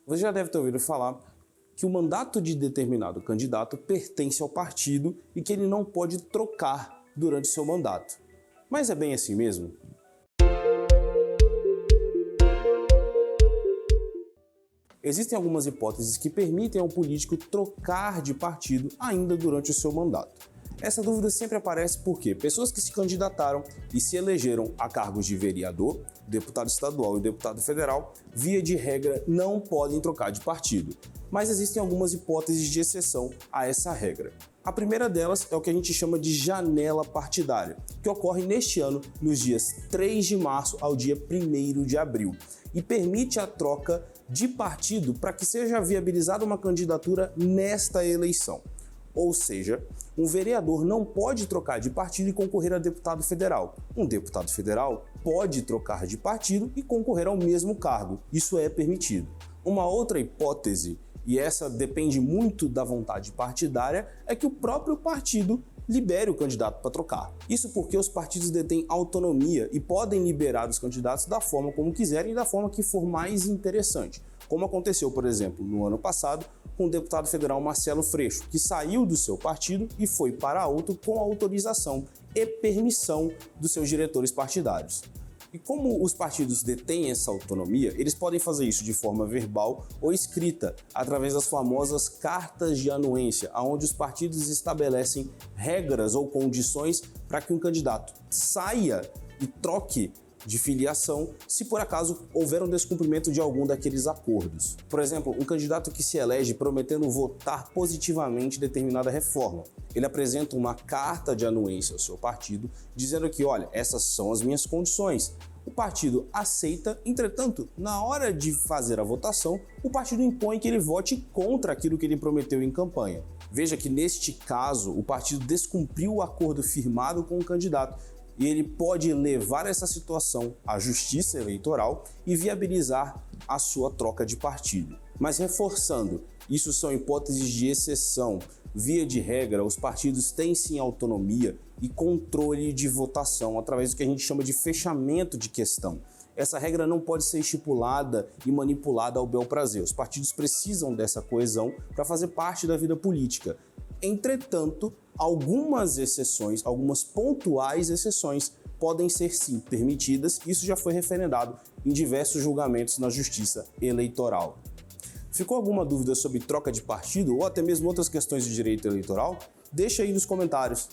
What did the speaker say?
Você já deve ter ouvido falar que o mandato de determinado candidato pertence ao partido e que ele não pode trocar durante seu mandato. Mas é bem assim mesmo? Existem algumas hipóteses que permitem ao político trocar de partido ainda durante o seu mandato. Essa dúvida sempre aparece porque pessoas que se candidataram e se elegeram a cargos de vereador, deputado estadual e deputado federal, via de regra, não podem trocar de partido. Mas existem algumas hipóteses de exceção a essa regra. A primeira delas é o que a gente chama de janela partidária, que ocorre neste ano nos dias 3 de março ao dia 1º de abril, e permite a troca de partido para que seja viabilizada uma candidatura nesta eleição. Ou seja, um vereador não pode trocar de partido e concorrer a deputado federal. Um deputado federal pode trocar de partido e concorrer ao mesmo cargo. Isso é permitido. Uma outra hipótese, e essa depende muito da vontade partidária, é que o próprio partido libere o candidato para trocar. Isso porque os partidos detêm autonomia e podem liberar os candidatos da forma como quiserem e da forma que for mais interessante. Como aconteceu, por exemplo, no ano passado, com o deputado federal Marcelo Freixo, que saiu do seu partido e foi para outro com autorização e permissão dos seus diretores partidários. E como os partidos detêm essa autonomia, eles podem fazer isso de forma verbal ou escrita, através das famosas cartas de anuência, onde os partidos estabelecem regras ou condições para que um candidato saia e troque de filiação se por acaso houver um descumprimento de algum daqueles acordos. Por exemplo, um candidato que se elege prometendo votar positivamente determinada reforma. Ele apresenta uma carta de anuência ao seu partido dizendo que, olha, essas são as minhas condições. O partido aceita, entretanto, na hora de fazer a votação, o partido impõe que ele vote contra aquilo que ele prometeu em campanha. Veja que neste caso, o partido descumpriu o acordo firmado com o candidato e ele pode levar essa situação à justiça eleitoral e viabilizar a sua troca de partido. Mas reforçando, isso são hipóteses de exceção. Via de regra, os partidos têm sim autonomia e controle de votação através do que a gente chama de fechamento de questão. Essa regra não pode ser estipulada e manipulada ao bel prazer. Os partidos precisam dessa coesão para fazer parte da vida política. Entretanto, algumas exceções, algumas pontuais exceções, podem ser sim permitidas. Isso já foi referendado em diversos julgamentos na Justiça Eleitoral. Ficou alguma dúvida sobre troca de partido ou até mesmo outras questões de direito eleitoral? Deixa aí nos comentários.